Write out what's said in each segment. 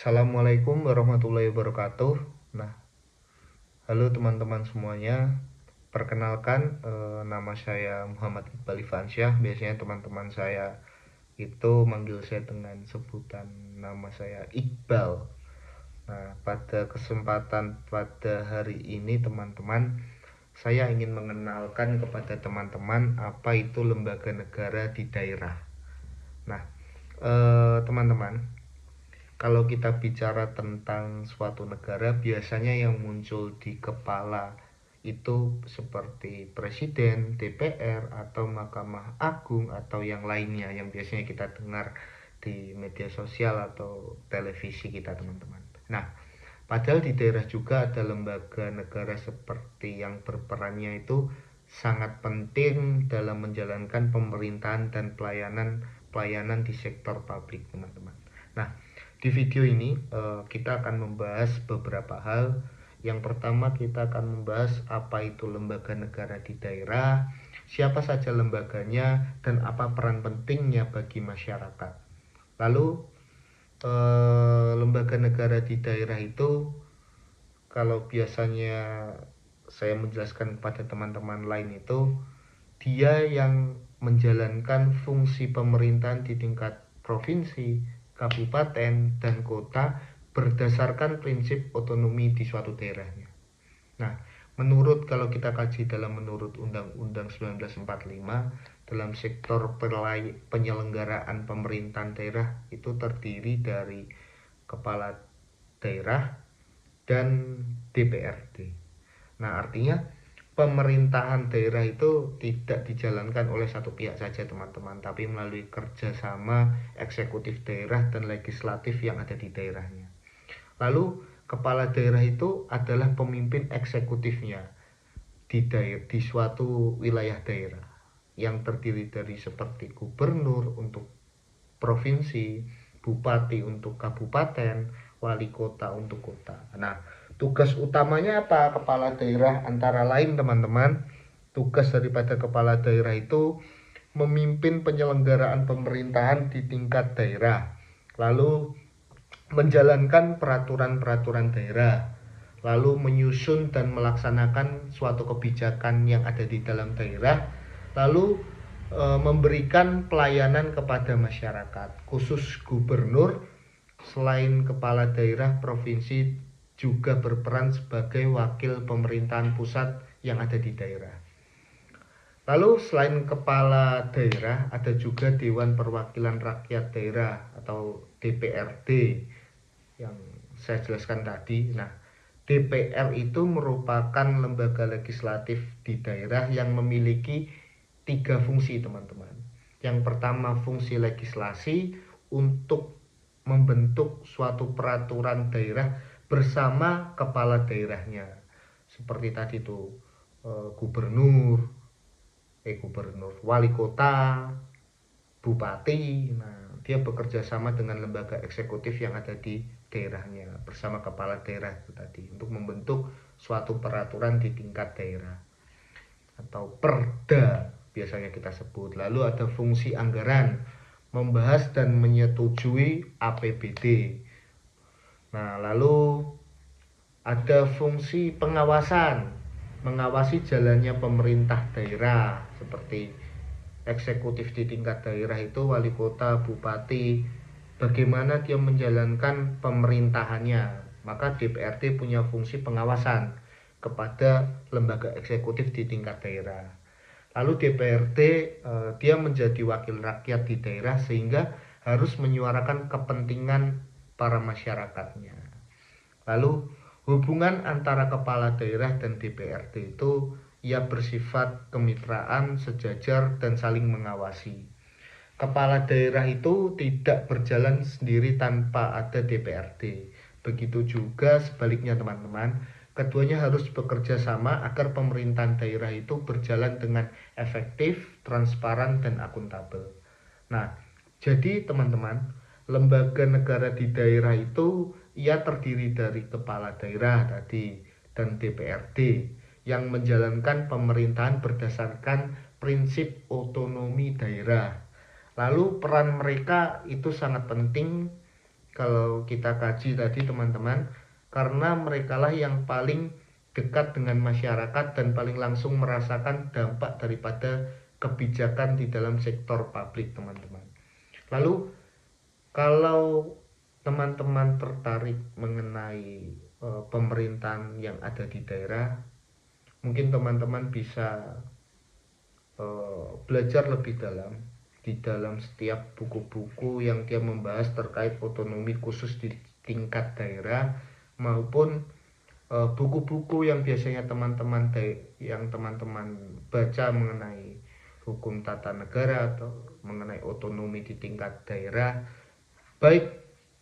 Assalamualaikum warahmatullahi wabarakatuh. Nah, halo teman-teman semuanya. Perkenalkan, nama saya Muhammad Iqbal Ifansyah. Biasanya teman-teman saya itu manggil saya dengan sebutan nama saya Iqbal. Nah, pada kesempatan pada hari ini teman-teman, saya ingin mengenalkan kepada teman-teman apa itu lembaga negara di daerah. Nah, teman-teman, kalau kita bicara tentang suatu negara, biasanya yang muncul di kepala itu seperti presiden, DPR, atau Mahkamah Agung, atau yang lainnya yang biasanya kita dengar di media sosial atau televisi kita, teman-teman. Nah, padahal di daerah juga ada lembaga negara seperti yang berperannya itu sangat penting dalam menjalankan pemerintahan dan pelayanan di sektor publik, teman-teman. Nah, di video ini kita akan membahas beberapa hal. Yang pertama, kita akan membahas apa itu lembaga negara di daerah, siapa saja lembaganya, dan apa peran pentingnya bagi masyarakat. Lalu, lembaga negara di daerah itu, kalau biasanya saya menjelaskan kepada teman-teman lain itu, dia yang menjalankan fungsi pemerintahan di tingkat provinsi, kabupaten, dan kota berdasarkan prinsip otonomi di suatu daerahnya. Nah, kalau kita kaji menurut Undang-Undang 1945, dalam sektor penyelenggaraan pemerintahan daerah itu terdiri dari kepala daerah dan DPRD. Nah, artinya pemerintahan daerah itu tidak dijalankan oleh satu pihak saja, teman-teman, tapi melalui kerjasama eksekutif daerah dan legislatif yang ada di daerahnya. Lalu kepala daerah itu adalah pemimpin eksekutifnya di suatu wilayah daerah yang terdiri dari seperti gubernur untuk provinsi, bupati untuk kabupaten, wali kota untuk kota. Nah, tugas utamanya apa kepala daerah? Antara lain, teman-teman, tugas daripada kepala daerah itu memimpin penyelenggaraan pemerintahan di tingkat daerah, lalu menjalankan peraturan-peraturan daerah, lalu menyusun dan melaksanakan suatu kebijakan yang ada di dalam daerah, lalu memberikan pelayanan kepada masyarakat. Khusus gubernur selain kepala daerah provinsi juga berperan sebagai wakil pemerintahan pusat yang ada di daerah. Lalu selain kepala daerah ada juga Dewan Perwakilan Rakyat Daerah atau DPRD yang saya jelaskan tadi. Nah, DPR itu merupakan lembaga legislatif di daerah yang memiliki 3 fungsi, teman-teman. Yang pertama, fungsi legislasi untuk membentuk suatu peraturan daerah bersama kepala daerahnya. Seperti tadi tuh gubernur, wali kota, bupati. Nah, dia bekerja sama dengan lembaga eksekutif yang ada di daerahnya bersama kepala daerah itu tadi untuk membentuk suatu peraturan di tingkat daerah atau perda biasanya kita sebut. Lalu ada fungsi anggaran, membahas dan menyetujui APBD. Nah, lalu ada fungsi pengawasan, mengawasi jalannya pemerintah daerah seperti eksekutif di tingkat daerah itu wali kota, bupati, bagaimana dia menjalankan pemerintahannya. Maka DPRD punya fungsi pengawasan kepada lembaga eksekutif di tingkat daerah. Lalu DPRD dia menjadi wakil rakyat di daerah sehingga harus menyuarakan kepentingan para masyarakatnya. Lalu hubungan antara kepala daerah dan DPRD itu ia bersifat kemitraan, sejajar, dan saling mengawasi. Kepala daerah itu tidak berjalan sendiri tanpa ada DPRD. Begitu juga sebaliknya, teman-teman. Keduanya harus bekerja sama agar pemerintahan daerah itu berjalan dengan efektif, transparan, dan akuntabel. Nah, jadi teman-teman, lembaga negara di daerah itu ia terdiri dari kepala daerah tadi dan DPRD yang menjalankan pemerintahan berdasarkan prinsip otonomi daerah. Lalu peran mereka itu sangat penting kalau kita kaji tadi teman-teman, karena merekalah yang paling dekat dengan masyarakat dan paling langsung merasakan dampak daripada kebijakan di dalam sektor publik teman-teman. Lalu kalau teman-teman tertarik mengenai pemerintahan yang ada di daerah, mungkin teman-teman bisa belajar lebih dalam di dalam setiap buku-buku yang dia membahas terkait otonomi khusus di tingkat daerah, maupun buku-buku yang biasanya teman-teman baca mengenai hukum tata negara atau mengenai otonomi di tingkat daerah, baik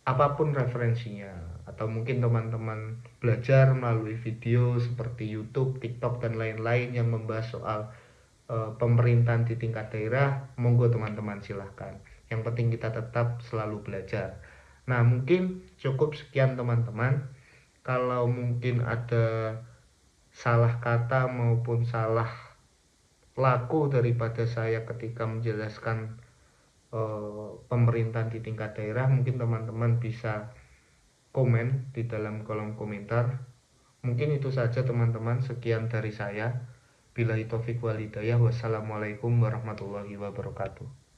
apapun referensinya, atau mungkin teman-teman belajar melalui video seperti YouTube, TikTok dan lain-lain yang membahas soal pemerintahan di tingkat daerah, monggo teman-teman silahkan. Yang penting kita tetap selalu belajar. Nah, mungkin cukup sekian teman-teman. Kalau mungkin ada salah kata maupun salah laku daripada saya ketika menjelaskan pemerintahan di tingkat daerah, mungkin teman-teman bisa komen di dalam kolom komentar. Mungkin itu saja teman-teman, sekian dari saya. Billahi taufik wal hidayah. Wassalamualaikum warahmatullahi wabarakatuh.